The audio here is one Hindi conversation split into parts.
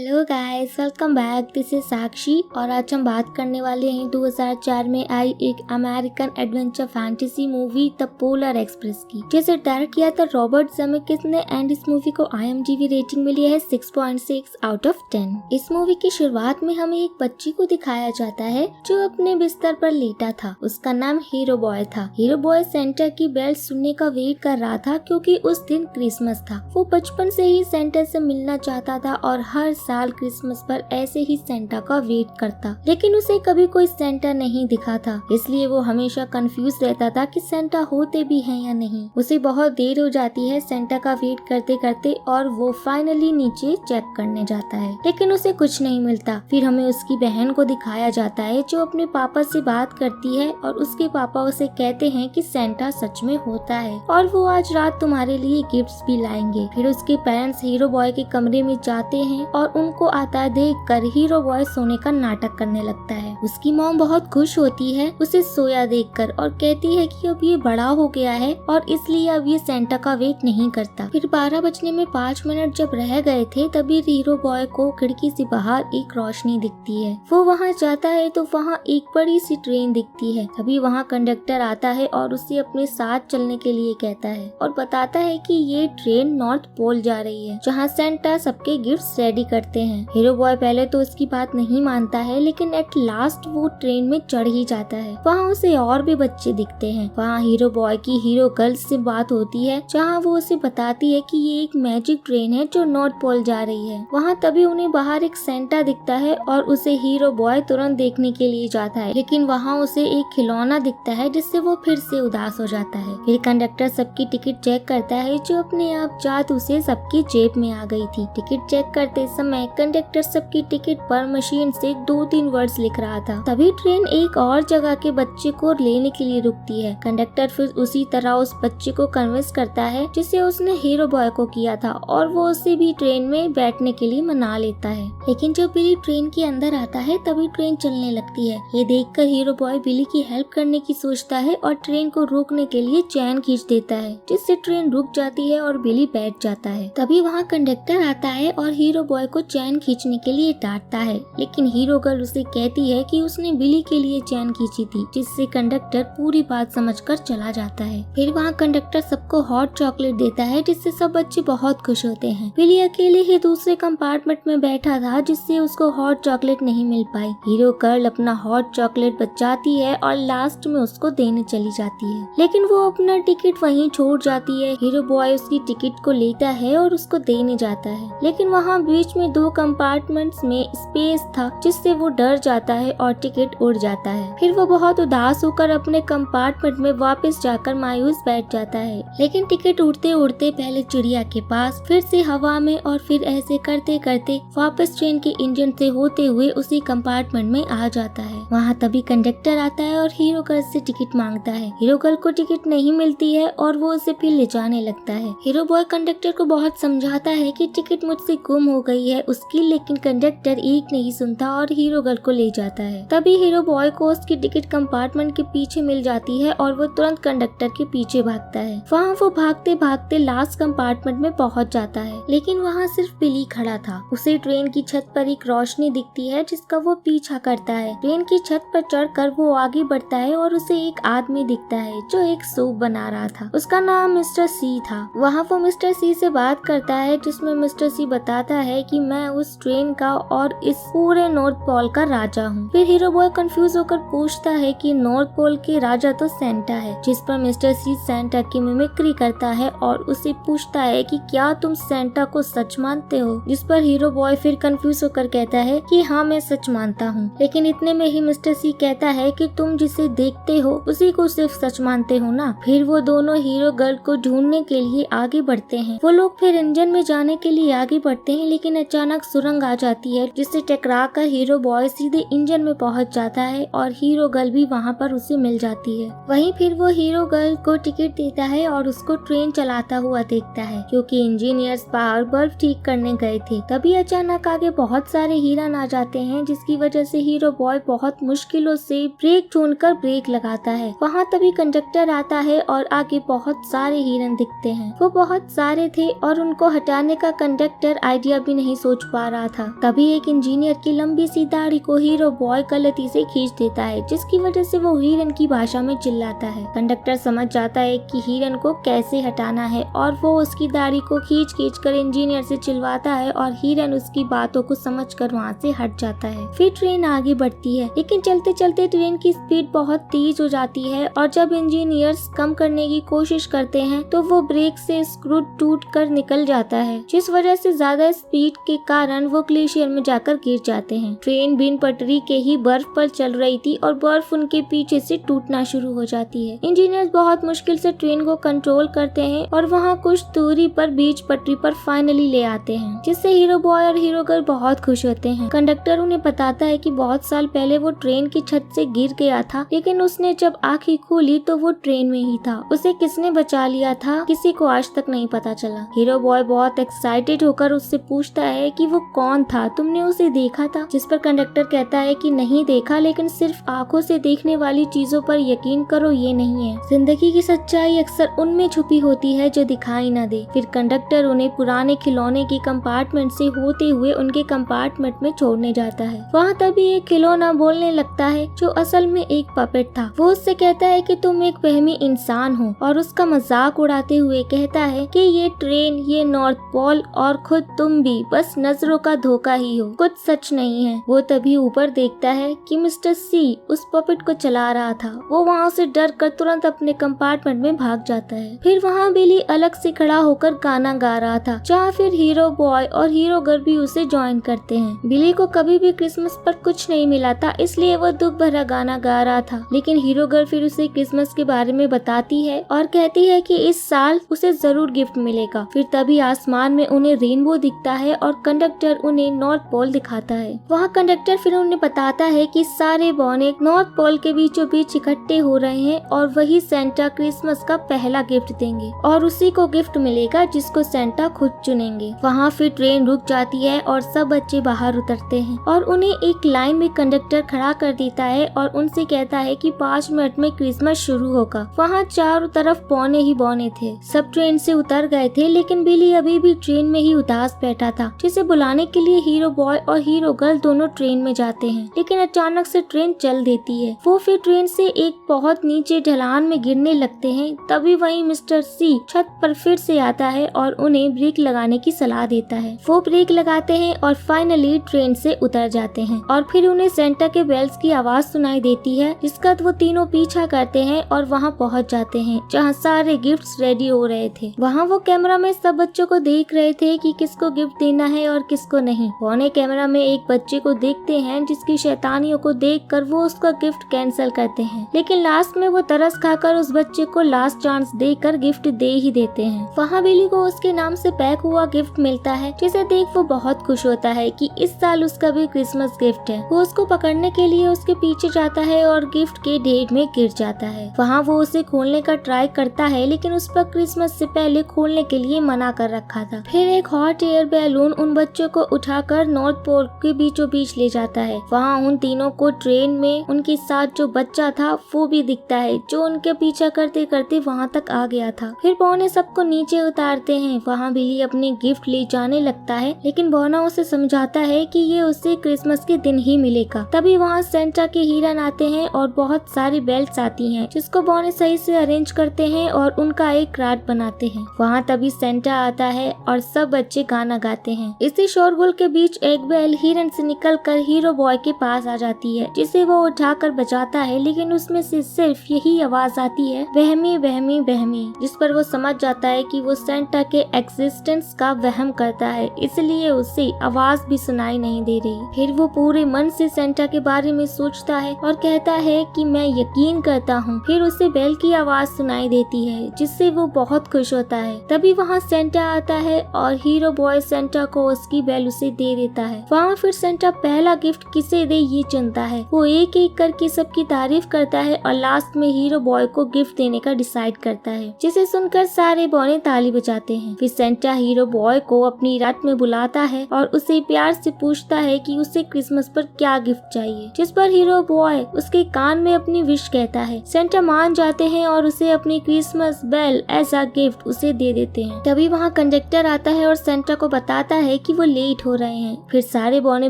Hello guys, welcome back. This is Sakshi और आज हम बात करने वाले हैं 2004 में आई एक American adventure fantasy movie the polar express की, जिसे डायरेक्ट किया था रॉबर्ट जेमेकिस ने एंड इस मूवी को IMDb रेटिंग मिली है 6.6 आउट ऑफ 10। इस मूवी की शुरुआत में हमें एक बच्ची को दिखाया जाता है जो अपने बिस्तर पर लेटा था। उसका नाम हीरो बॉय था। हीरो बॉय सेंटा की बेल सुनने का वेट कर रहा था क्योंकि उस दिन क्रिसमस था। वो बचपन से ही सेंटा से मिलना चाहता था और हर साल क्रिसमस पर ऐसे ही सेंटा का वेट करता, लेकिन उसे कभी कोई सेंटा नहीं दिखा था। इसलिए वो हमेशा कंफ्यूज रहता था कि सेंटा होते भी हैं या नहीं। उसे बहुत देर हो जाती है सेंटा का वेट करते करते और वो फाइनली नीचे चेक करने जाता है, लेकिन उसे कुछ नहीं मिलता। फिर हमें उसकी बहन को दिखाया जाता है जो अपने पापा से बात करती है और उसके पापा उसे कहते हैं कि सेंटा सच में होता है और वो आज रात तुम्हारे लिए गिफ्ट्स भी लाएंगे। फिर उसके पेरेंट्स हीरो बॉय के कमरे में जाते हैं और उनको आता देखकर हीरो बॉय सोने का नाटक करने लगता है। उसकी मॉम बहुत खुश होती है उसे सोया देखकर और कहती है कि अब ये बड़ा हो गया है और इसलिए अब ये सेंटा का वेट नहीं करता। फिर 12 बजने में 5 मिनट जब रह गए थे तभी हीरो बॉय को खिड़की से बाहर एक रोशनी दिखती है। वो वहाँ जाता है तो वहाँ एक बड़ी सी ट्रेन दिखती है। तभी वहाँ कंडक्टर आता है और उसे अपने साथ चलने के लिए कहता है और बताता है कि ये ट्रेन नॉर्थ पोल जा रही है जहाँ सेंटा सबके गिफ्ट्स रेडी करते हैं। हीरो बॉय पहले तो उसकी बात नहीं मानता है, लेकिन एट लास्ट वो ट्रेन में चढ़ ही जाता है। वहाँ उसे और भी बच्चे दिखते हैं। वहाँ हीरो बॉय की हीरो गर्ल से बात होती है जहाँ वो उसे बताती है कि ये एक मैजिक ट्रेन है जो नॉर्थ पोल जा रही है। वहाँ तभी उन्हें बाहर एक सेंटा दिखता है और उसे हीरो बॉय तुरंत देखने के लिए जाता है, लेकिन वहाँ उसे एक खिलौना दिखता है जिससे वो फिर से उदास हो जाता है। फिर कंडक्टर सबकी टिकट चेक करता है जो अपने आप जादू से सबकी जेब में आ गई थी। टिकट चेक करते समय कंडक्टर सबकी टिकट पर मशीन से 2-3 वर्ड्स लिख रहा था। तभी ट्रेन एक और जगह के बच्चे को लेने के लिए रुकती है। कंडक्टर फिर उसी तरह उस बच्चे को कन्विंस करता है जिसे उसने हीरो बॉय को किया था और वो उसे भी ट्रेन में बैठने के लिए मना लेता है। लेकिन जब बिली ट्रेन के अंदर आता है तभी ट्रेन चलने लगती है। ये देखकर हीरो बॉय बिली की हेल्प करने की सोचता है और ट्रेन को रोकने के लिए चैन खींच देता है जिससे ट्रेन रुक जाती है और बिली बैठ जाता है। तभी वहाँ कंडक्टर आता है और हीरो बॉय को चैन खींचने के लिए डांटता है, लेकिन हीरो गर्ल उसे कहती है कि उसने बिली के लिए चैन खींची थी, जिससे कंडक्टर पूरी बात समझकर चला जाता है। फिर वहाँ कंडक्टर सबको हॉट चॉकलेट देता है जिससे सब बच्चे बहुत खुश होते हैं। बिली अकेले ही दूसरे कंपार्टमेंट में बैठा था जिससे उसको हॉट चॉकलेट नहीं मिल पाई। हीरो गर्ल अपना हॉट चॉकलेट बचाती है और लास्ट में उसको देने चली जाती है, लेकिन वो अपना टिकट वहीं छोड़ जाती है। हीरो बॉय उसकी टिकट को लेता है और उसको देने जाता है, लेकिन वहाँ बीच में 2 कंपार्टमेंट्स में स्पेस था जिससे वो डर जाता है और टिकट उड़ जाता है। फिर वो बहुत उदास होकर अपने कंपार्टमेंट में वापस जाकर मायूस बैठ जाता है, लेकिन टिकट उड़ते उड़ते पहले चिड़िया के पास, फिर से हवा में और फिर ऐसे करते करते वापस ट्रेन के इंजन से होते हुए उसी कंपार्टमेंट में आ जाता है। वहाँ तभी कंडक्टर आता है और हीरो गर्ल से टिकट मांगता है। हीरो गर्ल को टिकट नहीं मिलती है और वो उसे फिर ले जाने लगता है। हीरो बॉय कंडक्टर को बहुत समझाता है कि टिकट मुझसे गुम हो गई है उसकी, लेकिन कंडक्टर एक नहीं सुनता और हीरो गर्ल को ले जाता है। तभी हीरो बॉय को उसकी टिकट कंपार्टमेंट के पीछे मिल जाती है और वो तुरंत कंडक्टर के पीछे भागता है। वहाँ वो भागते भागते लास्ट कंपार्टमेंट में पहुँच जाता है, लेकिन वहाँ सिर्फ बिली खड़ा था। उसे ट्रेन की छत पर एक रोशनी दिखती है जिसका वो पीछा करता है। ट्रेन की छत पर चढ़कर वो आगे बढ़ता है और उसे एक आदमी दिखता है जो एक सूप बना रहा था। उसका नाम मिस्टर सी था। वहाँ वो मिस्टर सी से बात करता है जिसमें मिस्टर सी बताता है कि मैं उस ट्रेन का और इस पूरे नॉर्थ पोल का राजा हूँ। फिर हीरो बॉय कंफ्यूज होकर पूछता है कि नॉर्थ पोल के राजा तो सेंटा है, जिस पर मिस्टर सी सेंटा की मिमिक्री करता है और उसे पूछता है कि क्या तुम सेंटा को सच मानते हो, जिस पर हीरो बॉय फिर कंफ्यूज होकर कहता है कि हाँ मैं सच मानता हूँ। लेकिन इतने में ही मिस्टर सी कहता है कि तुम जिसे देखते हो उसी को सिर्फ सच मानते हो ना। फिर वो दोनों हीरो गर्ल को ढूंढने के लिए आगे बढ़ते हैं। वो लोग फिर इंजन में जाने के लिए आगे बढ़ते हैं, लेकिन अचानक सुरंग आ जाती है जिससे टकराकर हीरो बॉय सीधे इंजन में पहुंच जाता है और हीरो गर्ल भी वहां पर उसे मिल जाती है। वहीं फिर वो हीरो गर्ल को टिकट देता है और उसको ट्रेन चलाता हुआ देखता है, क्योंकि इंजीनियर्स बाहर बल्ब ठीक करने गए थे। तभी अचानक आगे बहुत सारे हिरन आ जाते हैं जिसकी वजह से हीरो बॉय बहुत मुश्किलों से ब्रेक ढूंढकर ब्रेक लगाता है। वहाँ तभी कंडक्टर आता है और आगे बहुत सारे हिरन दिखते हैं। वो बहुत सारे थे और उनको हटाने का कंडक्टर आइडिया भी नहीं सोच पा रहा था। तभी एक इंजीनियर की लंबी सी दाढ़ी को हीरो बॉय गलती से खींच देता है, जिसकी वजह से वो हिरन की भाषा में चिल्लाता है। कंडक्टर समझ जाता है कि हिरन को कैसे हटाना है और वो उसकी दाढ़ी को खींच कर इंजीनियर से चिल्लाता है और हिरन उसकी बातों को समझकर वहाँ से हट जाता है। फिर ट्रेन आगे बढ़ती है, लेकिन चलते चलते ट्रेन की स्पीड बहुत तेज हो जाती है और जब इंजीनियर्स कम करने की कोशिश करते हैं तो वो ब्रेक से स्क्रू टूट कर निकल जाता है, जिस वजह से ज्यादा स्पीड के कारण वो ग्लेशियर में जाकर गिर जाते हैं। ट्रेन बिन पटरी के ही बर्फ पर चल रही थी और बर्फ उनके पीछे से टूटना शुरू हो जाती है। इंजीनियर्स बहुत मुश्किल से ट्रेन को कंट्रोल करते हैं और वहाँ कुछ दूरी पर बीच पटरी पर फाइनली ले आते हैं, जिससे हीरो बॉय और हीरो गर्ल बहुत खुश होते हैं। कंडक्टर उन्हें बताता है कि बहुत साल पहले वो ट्रेन की छत से गिर गया था, लेकिन उसने जब आंखें खोली तो वो ट्रेन में ही था। उसे किसने बचा लिया था किसी को आज तक नहीं पता चला। हीरो बॉय बहुत एक्साइटेड होकर उससे पूछता है कि वो कौन था, तुमने उसे देखा था? जिस पर कंडक्टर कहता है कि नहीं देखा, लेकिन सिर्फ आंखों से देखने वाली चीजों पर यकीन करो, ये नहीं है। जिंदगी की सच्चाई अक्सर उनमें छुपी होती है जो दिखाई न दे। फिर कंडक्टर उन्हें पुराने खिलौने की कंपार्टमेंट से होते हुए उनके कंपार्टमेंट में छोड़ने जाता है। वहाँ तभी एक खिलौना बोलने लगता है जो असल में एक पपेट था। वो उससे कहता है कि तुम एक वहमी इंसान हो और उसका मजाक उड़ाते हुए कहता है कि ये ट्रेन, ये नॉर्थ पोल और खुद तुम भी बस नजरों का धोखा ही हो, कुछ सच नहीं है। वो तभी ऊपर देखता है कि मिस्टर सी उस पपेट को चला रहा था। वो वहाँ से डर कर तुरंत अपने कंपार्टमेंट में भाग जाता है। फिर वहाँ बिली अलग से खड़ा होकर गाना गा रहा था, जहाँ फिर हीरो बॉय और हीरो गर्ल भी उसे ज्वाइन करते हैं। बिली को कभी भी क्रिसमस पर कुछ नहीं मिला था, इसलिए वो दुख भरा गाना गा रहा था, लेकिन हीरो गर्ल फिर उसे क्रिसमस के बारे में बताती है और कहती है कि इस साल उसे जरूर गिफ्ट मिलेगा। फिर तभी आसमान में उन्हें रेनबो दिखता है और कंडक्टर उन्हें नॉर्थ पोल दिखाता है। वहाँ कंडक्टर फिर उन्हें बताता है कि सारे बौने नॉर्थ पोल के बीचों बीच इकट्ठे हो रहे हैं और वही सेंटा क्रिसमस का पहला गिफ्ट देंगे और उसी को गिफ्ट मिलेगा जिसको सेंटा खुद चुनेंगे। वहाँ फिर ट्रेन रुक जाती है और सब बच्चे बाहर उतरते हैं और उन्हें एक लाइन में कंडक्टर खड़ा कर देता है और उनसे कहता है कि 5 मिनट में क्रिसमस शुरू होगा। वहाँ चारों तरफ बौने ही बौने थे। सब ट्रेन से उतर गए थे, लेकिन बिली अभी भी ट्रेन में ही उदास बैठा था, जिसे बुलाने के लिए हीरो बॉय और हीरो गर्ल दोनों ट्रेन में जाते हैं, लेकिन अचानक से ट्रेन चल देती है। वो फिर ट्रेन से एक बहुत नीचे ढलान में गिरने लगते हैं। तभी वहीं मिस्टर सी छत पर फिर से आता है और उन्हें ब्रेक लगाने की सलाह देता है। वो ब्रेक लगाते हैं और फाइनली ट्रेन से उतर जाते हैं और फिर उन्हें सेंटा के बेल्स की आवाज सुनाई देती है, जिसका वो तीनों पीछा करते हैं और वहाँ पहुँच जाते हैं जहाँ सारे गिफ्ट्स रेडी हो रहे थे। वहाँ वो कैमरा में सब बच्चों को देख रहे थे कि किसको गिफ्ट देना है और किसको नहीं। बौने कैमरा में एक बच्चे को देखते हैं जिसकी शैतानियों को देखकर वो उसका गिफ्ट कैंसिल करते हैं, लेकिन लास्ट में वो तरस खाकर उस बच्चे को लास्ट चांस देकर गिफ्ट दे ही देते हैं। वहाँ बिली को उसके नाम से पैक हुआ गिफ्ट मिलता है, जिसे देख वो बहुत खुश होता है कि इस साल उसका भी क्रिसमस गिफ्ट है। वो उसको पकड़ने के लिए उसके पीछे जाता है और गिफ्ट के ढेर में गिर जाता है। वहाँ वो उसे खोलने का ट्राई करता है, लेकिन उस पर क्रिसमस से पहले खोलने के लिए मना कर रखा था। फिर एक हॉट एयर बैलून उन बच्चों को उठाकर नॉर्थ पोल के बीचों बीच ले जाता है। वहाँ उन तीनों को ट्रेन में उनके साथ जो बच्चा था वो भी दिखता है, जो उनके पीछा करते करते वहाँ तक आ गया था। फिर बौने सबको नीचे उतारते हैं। वहाँ बिली अपने गिफ्ट ले जाने लगता है, लेकिन बौना उसे समझाता है कि ये उसे क्रिसमस के दिन ही मिलेगा। तभी वहाँ सेंटा के हिरन आते हैं और बहुत सारी बेल्ट्स आती हैं, जिसको बौने सही से अरेंज करते हैं और उनका एक राट बनाते हैं। वहाँ तभी सेंटा आता है और सब बच्चे गाना गाते हैं। इसी शोरगुल के बीच एक बेल हिरन से निकलकर हीरो बॉय के पास आ जाती है, जिसे वो उठाकर बजाता है, लेकिन उसमें से सिर्फ यही आवाज आती है, वहमी वहमी वहमी, जिस पर वो समझ जाता है कि वो सेंटा के एग्जिस्टेंस का वहम करता है, इसलिए उसे आवाज भी सुनाई नहीं दे रही। फिर वो पूरे मन से सेंटा के बारे में सोचता है और कहता है कि मैं यकीन करता हूँ। फिर उसे बेल की आवाज सुनाई देती है, जिससे वो बहुत खुश होता है। तभी वहाँ सेंटा आता है और हीरो बॉय सेंटा को उसकी बेल उसे दे देता है। वहाँ फिर सेंटा पहला गिफ्ट किसे दे ये चुनता है। वो एक एक करके सबकी तारीफ करता है और लास्ट में हीरो बॉय को गिफ्ट देने का डिसाइड करता है, जिसे सुनकर सारे बौने ताली बजाते हैं। फिर सेंटा हीरो बॉय को अपनी रात में बुलाता है और उसे प्यार से पूछता है कि उसे क्रिसमस पर क्या गिफ्ट चाहिए, जिस पर हीरो बॉय उसके कान में अपनी विश कहता है। सेंटा मान जाते हैं और उसे अपनी Christmas bell as a gift उसे दे देते हैं। तभी वहाँ कंडक्टर आता है और सेंटा को बताता है है कि वो लेट हो रहे हैं। फिर सारे बौने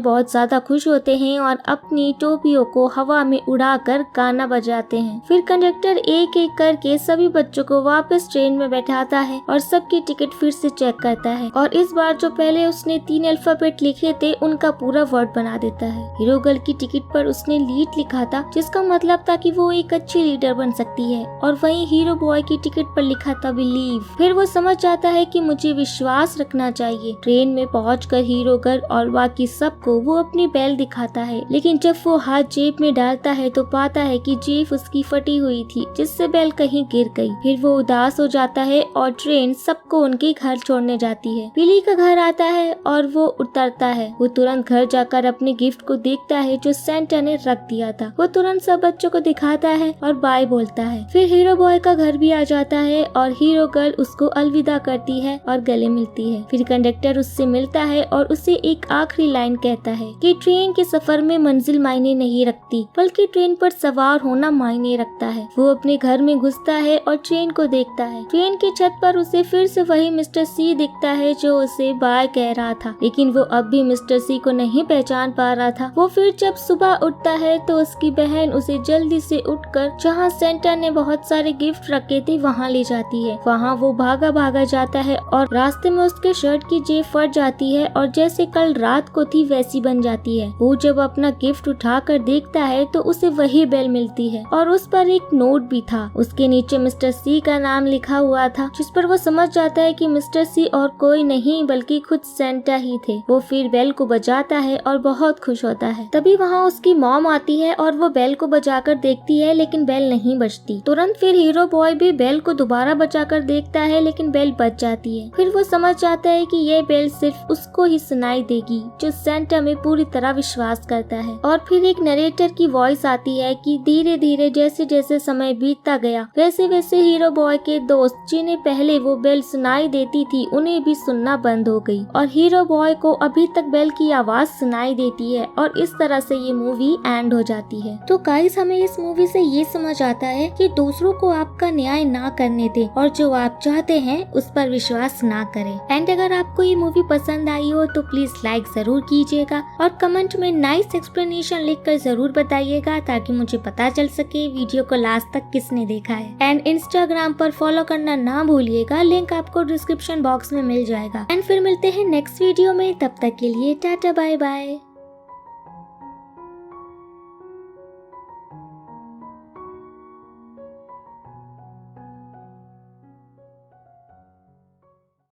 बहुत ज्यादा खुश होते हैं और अपनी टोपियों को हवा में उड़ाकर गाना बजाते हैं। फिर कंडक्टर एक एक करके सभी बच्चों को वापस ट्रेन में बैठाता है और सबकी टिकट फिर से चेक करता है और इस बार जो पहले उसने 3 अल्फाबेट लिखे थे उनका पूरा वर्ड बना देता है। हीरो गर्ल की टिकट पर उसने लीड लिखा था, जिसका मतलब था कि वो एक अच्छी लीडर बन सकती है, और वहीं हीरो बॉय की टिकट पर लिखा था बिलीव। फिर वो समझ जाता है कि मुझे विश्वास रखना चाहिए। ट्रेन में पहुंचकर हीरो गर्ल और बाकी सबको वो अपनी बेल दिखाता है, लेकिन जब वो हाथ जेब में डालता है तो पाता है कि जेब उसकी फटी हुई थी, जिससे बेल कहीं गिर गई। फिर वो उदास हो जाता है और ट्रेन सबको उनके घर छोड़ने जाती है। बिली का घर आता है और वो उतरता है। वो तुरंत घर जाकर अपने गिफ्ट को देखता है जो सेंटा ने रख दिया था। वो तुरंत सब बच्चों को दिखाता है और बाय बोलता है। फिर हीरो बॉय का घर भी आ जाता है और हीरो गर्ल उसको अलविदा करती है और गले मिलती है। फिर कंडक्टर उससे मिलता है और उसे एक आखिरी लाइन कहता है कि ट्रेन के सफर में मंजिल मायने नहीं रखती, बल्कि ट्रेन पर सवार होना मायने रखता है। वो अपने घर में घुसता है और ट्रेन को देखता है। ट्रेन की छत पर उसे फिर से वही मिस्टर सी दिखता है जो उसे बाय कह रहा था, लेकिन वो अब भी मिस्टर सी को नहीं पहचान पा रहा था। वो फिर जब सुबह उठता है तो उसकी बहन उसे जल्दी से उठकर जहाँ सेंटा ने बहुत सारे गिफ्ट रखे थे वहाँ ले जाती है। वहाँ वो भागा भागा जाता है और रास्ते में उसके शर्ट की जेब फट जाती है और जैसे कल रात को थी वैसी बन जाती है। वो जब अपना गिफ्ट उठाकर देखता है तो उसे वही बेल मिलती है और उस पर एक नोट भी था। उसके नीचे मिस्टर सी का नाम लिखा हुआ था, जिस पर वो समझ जाता है कि मिस्टर सी और कोई नहीं बल्कि खुद सेंटा ही थे। वो फिर बेल को बजाता है और बहुत खुश होता है। तभी वहाँ उसकी मॉम आती है और वो बेल को बजाकर देखती है, लेकिन बेल नहीं बजती। तुरंत फिर हीरो बॉय भी बेल को दोबारा बजाकर देखता है, लेकिन बेल बज जाती है। फिर वो समझ जाता है कि ये बेल सिर्फ उसको ही सुनाई देगी जो सेंटा में पूरी तरह विश्वास करता है। और फिर एक नरेटर की वॉइस आती है कि धीरे धीरे जैसे जैसे समय बीतता गया वैसे वैसे हीरो बॉय के दोस्त जिन्हें पहले वो बेल सुनाई देती थी उन्हें भी सुनना बंद हो गई और हीरो बॉय को अभी तक बेल की आवाज सुनाई देती है और इस तरह से ये मूवी एंड हो जाती है। तो गाइस हमें इस मूवी से ये समझ आता है कि दूसरों को आपका न्याय ना करने दे और जो आप चाहते हैं उस पर विश्वास ना करें। एंड अगर आपको ये मूवी पसंद आई हो तो प्लीज लाइक जरूर कीजिएगा और कमेंट में नाइस एक्सप्लेनेशन लिखकर जरूर बताइएगा ताकि मुझे पता चल सके वीडियो को लास्ट तक किसने देखा है। एंड इंस्टाग्राम पर फॉलो करना ना भूलिएगा, लिंक आपको डिस्क्रिप्शन बॉक्स में मिल जाएगा। एंड फिर मिलते हैं नेक्स्ट वीडियो में, तब तक के लिए टाटा बाय बाय।